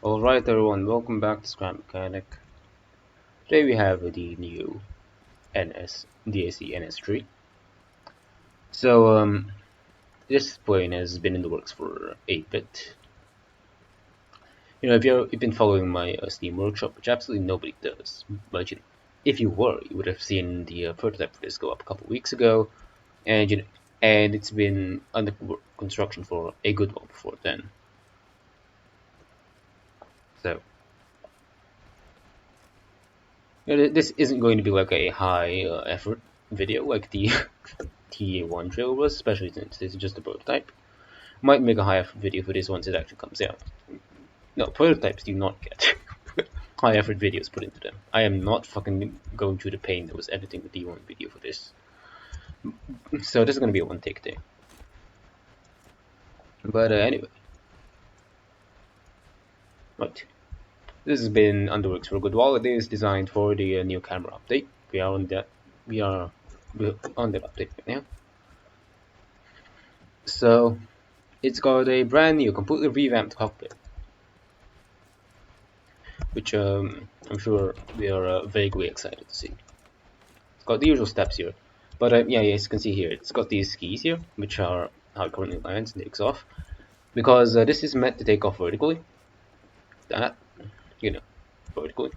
Alright everyone, welcome back to Scrap Mechanic. Today we have the new DAC NS-3. So this plane has been in the works for a bit. You know, if you've been following my Steam workshop, which absolutely nobody does, but if you were, you would have seen the prototype for this go up a couple weeks ago, and and it's been under construction for a good while before then. So this isn't going to be like a high effort video like the TA1 trailer was, especially since this is just a prototype. Might make a high effort video for this once it actually comes out. No, prototypes do not get high effort videos put into them. I am not fucking going through the pain that was editing the D1 video for this. So this is going to be a one take thing. But anyway. Right. This has been under works for a good while. It is designed for the new camera update. We are on that update right now. So it's got a brand new, completely revamped cockpit, which I'm sure we are vaguely excited to see. It's got the usual steps here, but yeah, as you can see here, it's got these skis here, which are how it currently lands and takes off, because this is meant to take off vertically. That, vertically.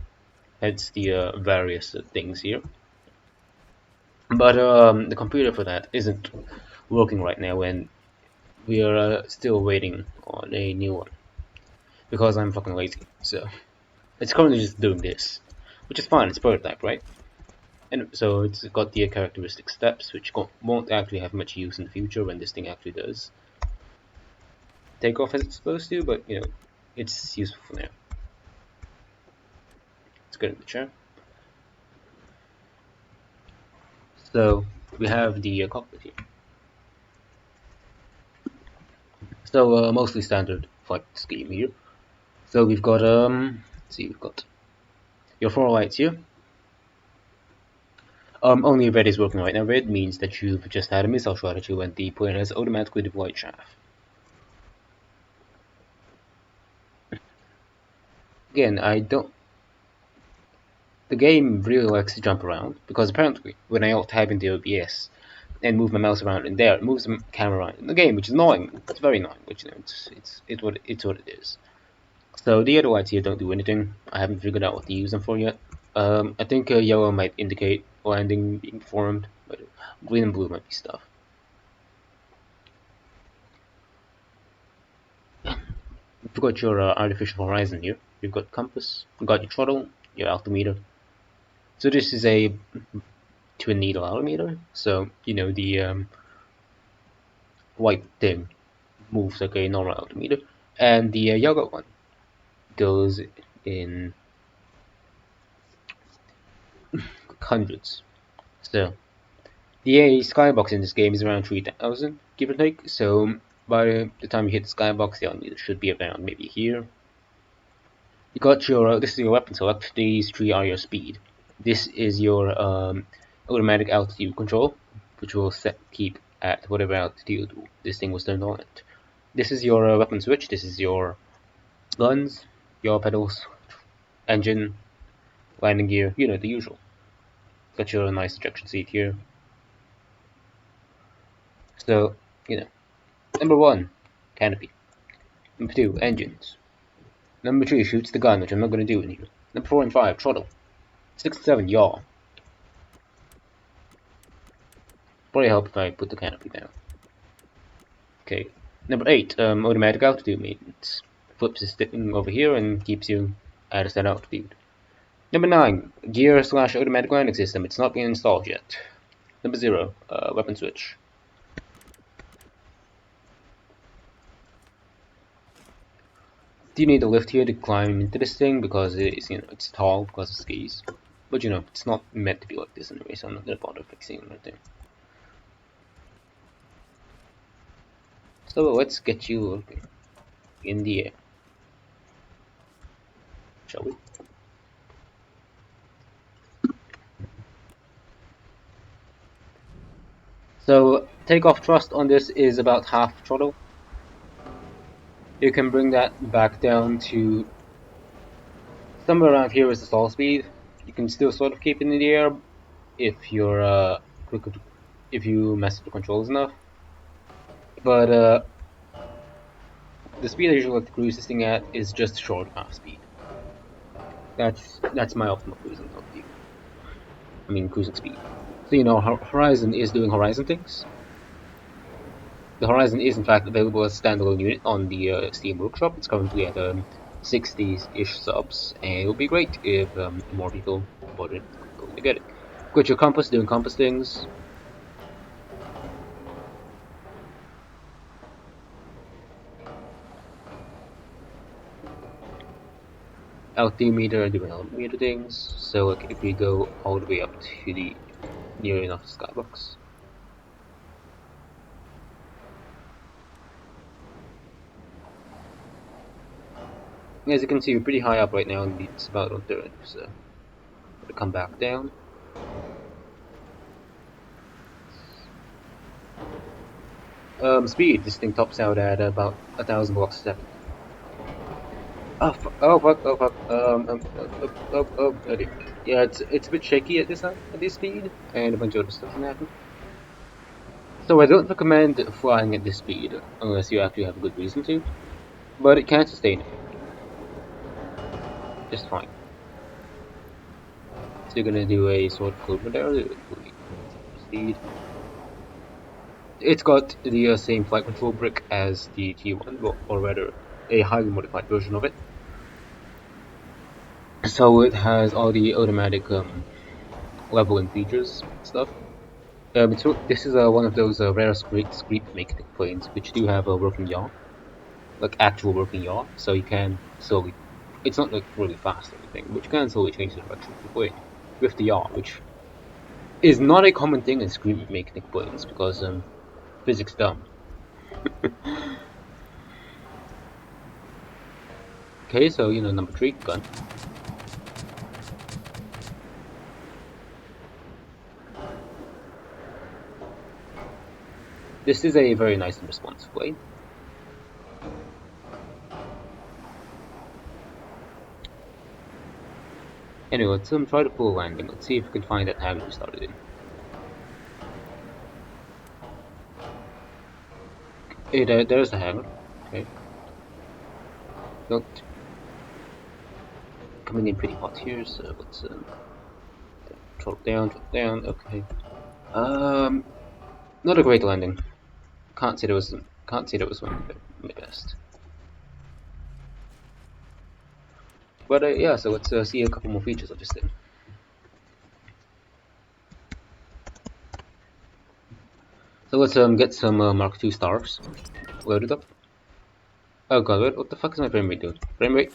Hence the various things here. But the computer for that isn't working right now, and we are still waiting on a new one because I'm fucking lazy. So it's currently just doing this, which is fine. It's prototype, right? And so it's got the characteristic steps, which won't actually have much use in the future when this thing actually does take off as it's supposed to. But it's useful for now. Let's get in the chair. So we have the cockpit here. So mostly standard flight scheme here. So we've got let's see, we've got your 4 lights here. Only red is working right now. Red means that you've just had a missile shot at you and the plane has automatically deployed chaff. Again, the game really likes to jump around, because apparently when I alt-tab into OBS and move my mouse around in there, it moves the camera around in the game, which is annoying. It's very annoying, which it's what it is. So the other lights here don't do anything. I haven't figured out what to use them for yet. I think yellow might indicate landing being formed, but green and blue might be stuff. You've got your artificial horizon here. You've got compass, you've got your throttle, your altimeter. So this is a twin needle altimeter. So the white thing moves like a normal altimeter, and the yellow one goes in hundreds. So the skybox in this game is around 3,000, give or take. So by the time you hit the skybox, the altimeter should be around maybe here. You got your this is your weapon select. These three are your speed. This is your automatic altitude control, which will keep at whatever altitude this thing was turned on at. This is your weapon switch. This is your guns, your pedals, engine, landing gear. The usual. Got your nice ejection seat here. So number 1, canopy. Number 2, engines. Number 3, shoots the gun, which I'm not going to do in here. Number 4 and 5, throttle. 6 and 7, yaw. Probably help if I put the canopy down. Okay. Number 8, automatic altitude maintenance. Flips the stick over here and keeps you at a set altitude. Number 9, gear / automatic landing system. It's not being installed yet. Number 0, weapon switch. Do you need a lift here to climb into this thing because it's tall because of skis? But it's not meant to be like this anyway, so I'm not gonna bother fixing anything. So let's get you looking in the air, shall we? So takeoff thrust on this is about half throttle. You can bring that back down to Somewhere around here is the stall speed. You can still sort of keep it in the air if you're quick, if you mess with the controls enough. But the speed I usually like to cruise this thing at is just short half speed. That's my optimal cruising altitude. I mean cruising speed. So you know, Horizon is doing Horizon things. The Horizon is in fact available as a standalone unit on the Steam Workshop. It's currently at 60-ish subs, and it would be great if more people voted go to get it. Got your compass doing compass things. Altimeter doing altimeter things. So like, if we go all the way up to the near enough skybox. As you can see, we're pretty high up right now, and it's about on third. So to come back down. Speed. This thing tops out at about 1,000 blocks a second. Oh fuck! Oh fuck! Oh fuck! Okay. Yeah, it's a bit shaky at this speed, and a bunch of other stuff can happen. So I don't recommend flying at this speed unless you actually have a good reason to, but it can sustain it just fine. So you're gonna do a sort of clover there, speed. It's got the same flight control brick as the T1, or rather, a highly modified version of it. So it has all the automatic leveling features and stuff. This is one of those rare screep making planes which do have a working yaw, like actual working yaw, so you can slowly. It's not like really fast or anything, but you can slowly change the direction of the plane with the yaw, which is not a common thing in screep making planes because physics dumb. Okay, so you know number 3 gun. This is a very nice and responsive plane. Anyway, let's try to pull a landing. Let's see if we can find that hangar we started in. Hey, there's the hangar. Okay. Not coming in pretty hot here, so let's drop down. Okay. Not a great landing. Can't say that was one of the best. But yeah, so let's see a couple more features of this thing. So let's get some Mark II stars loaded up. Oh god, what the fuck is my frame rate doing? Frame rate.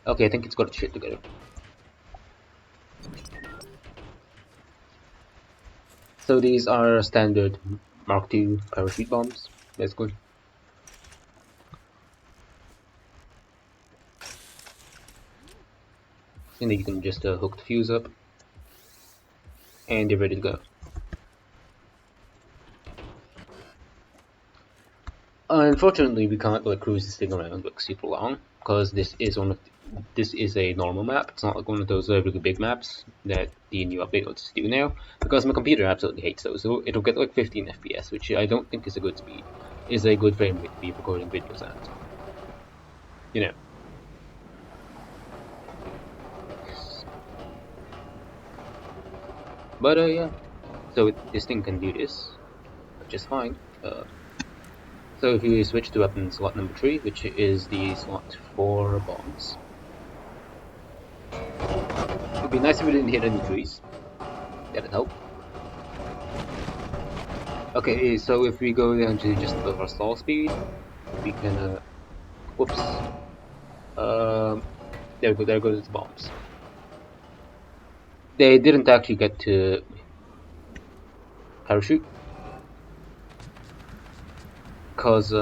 Okay, I think it's got its shit together. So these are standard Mark II parachute bombs, basically. And then you can just hook the fuse up, and you're ready to go. Unfortunately, we can't like cruise this thing around like super long because this is a normal map. It's not like one of those really big maps that the new update lets us do now. Because my computer absolutely hates those. So it'll get like 15 FPS, which I don't think is a good speed. Is a good frame rate to be recording videos at. You know. But yeah. So this thing can do this, just fine. So if you switch to weapon slot number 3, which is the slot for bombs. It would be nice if we didn't hit any trees. That'd help. Okay, so if we go down to just above our stall speed, we can, whoops. There goes the bombs. They didn't actually get to parachute. Cause,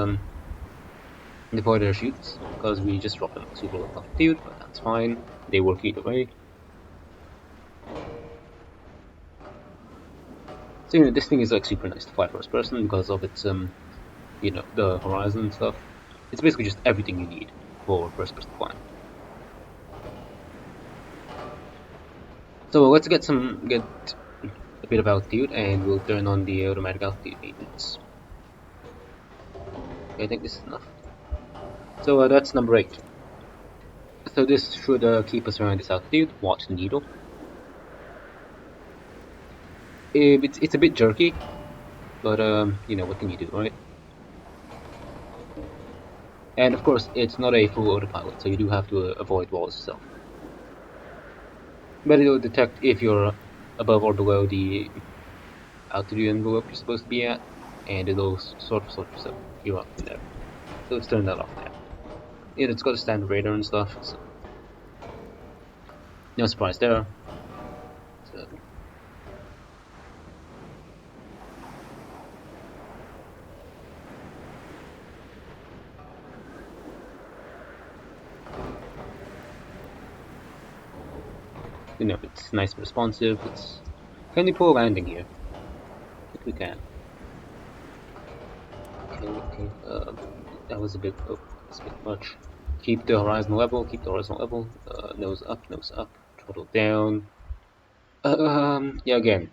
deploy their chutes, because we just dropped them super low altitude, but that's fine. They work either way. So this thing is like super nice to fly first person because of its you know, the horizon and stuff. It's basically just everything you need for first-person flying. So let's get a bit of altitude, and we'll turn on the automatic altitude maintenance. Okay, I think this is enough. So that's number 8. So this should keep us around this altitude. Watch the needle. It's a bit jerky, but you know, what can you do, right? And of course, it's not a full autopilot, so you do have to avoid walls yourself. But it'll detect if you're above or below the altitude envelope you're supposed to be at, and it'll sort of you up from there. So let's turn that off now. Yeah, it's got a standard radar and stuff, so no surprise there. So, you know, it's nice and responsive. Can we pull a landing here? I think we can. Okay. That was a bit. Oh, that's a bit much. Keep the horizon level. Nose up. Throttle down. Yeah. Again,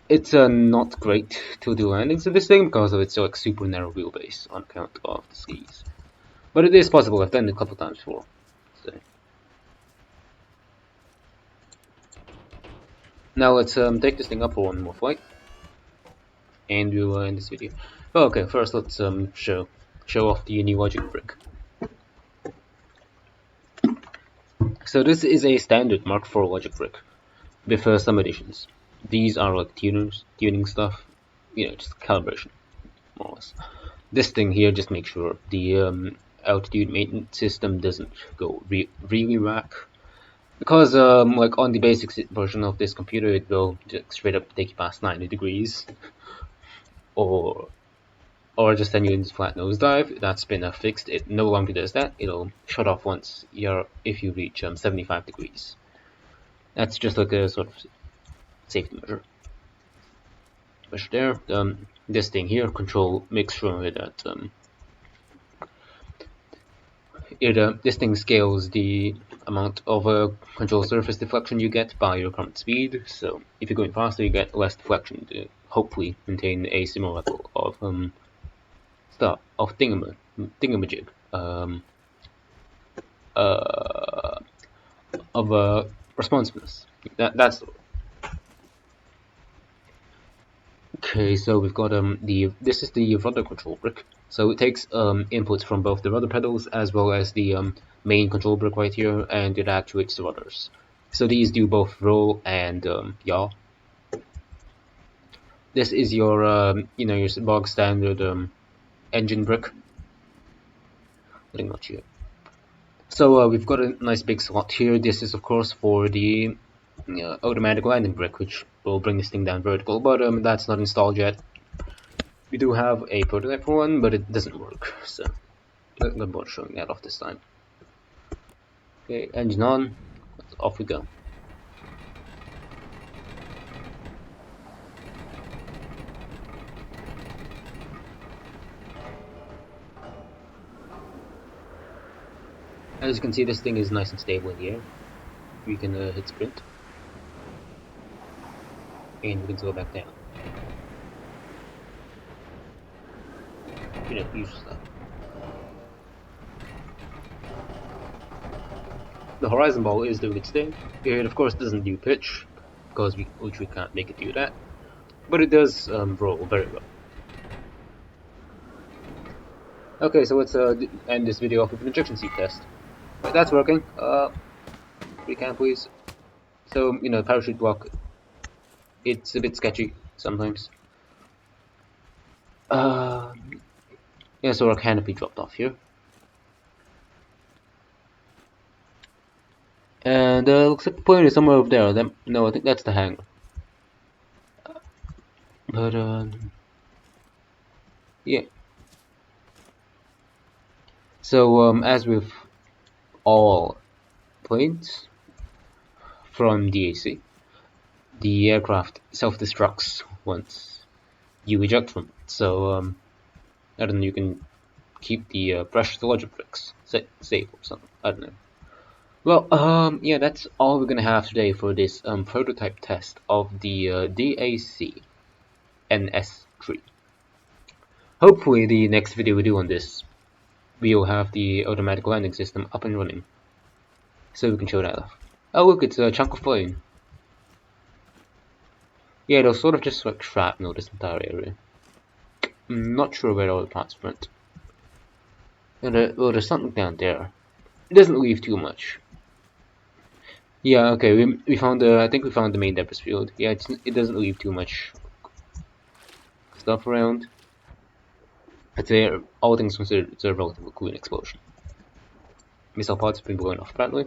it's not great to do landings of this thing because of its like super narrow wheelbase on account of the skis. But it is possible. I've done it a couple times before. So. Now let's take this thing up for one more flight, and we'll end this video. Oh, okay, first let's show off the new logic brick. So this is a standard Mark IV logic brick with some additions. These are like tuning stuff, you know, just calibration, more or less. This thing here just makes sure the altitude maintenance system doesn't go really whack. Because like on the basic version of this computer, it will just straight up take you past 90 degrees, or just send you into flat nosedive. That's been fixed. It no longer does that. It'll shut off once if you reach 75 degrees. That's just like a sort of safety measure. There. This thing here, control, makes sure that this thing scales the amount of control surface deflection you get by your current speed. So if you're going faster, you get less deflection to hopefully maintain a similar level of thingamajig of responsiveness. That's okay. So we've got this is the rudder control brick. So it takes inputs from both the rudder pedals as well as the main control brick right here, and it actuates the rudders. So these do both roll and yaw. This is your you know, your bog standard engine brick. Pretty much here. So we've got a nice big slot here. This is of course for the automatic landing brick, which will bring this thing down vertical, but that's not installed yet. We do have a prototype for one, but it doesn't work, so I'm not bother showing that off this time. Okay, engine on, off we go. As you can see, this thing is nice and stable in the air. We can hit sprint, and we can go back down. You know, usual stuff. The horizon ball is doing its thing. It of course doesn't do pitch, because we can't make it do that, but it does roll very well. Okay, so let's end this video off with an injection seat test. Right, that's working. We can please. So, you know, parachute block, it's a bit sketchy sometimes. Yeah, so our canopy dropped off here. And looks like the plane is somewhere over there. No, I think that's the hangar. But yeah. So as with all planes from DAC, the aircraft self-destructs once you eject from it. So I don't know, you can keep the precious logic bricks safe or something. I don't know. Well, yeah, that's all we're gonna have today for this prototype test of the DAC NS-3. Hopefully, the next video we do on this, we'll have the automatic landing system up and running, so we can show that off. Oh look, it's a chunk of plane. Yeah, there's sort of just like shrapnel this entire area. I'm not sure where all the parts went. And well, there's something down there. It doesn't leave too much. Yeah, okay, we found the, I think we found the main debris field. Yeah, it doesn't leave too much stuff around. I'd say, all things considered, it's a relatively clean explosion. Missile pods have been blown off apparently.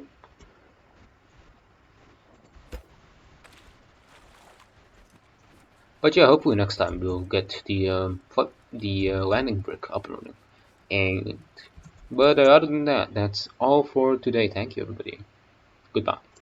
But yeah, hopefully next time we'll get the landing brick up and running. And but other than that, that's all for today. Thank you, everybody. Goodbye.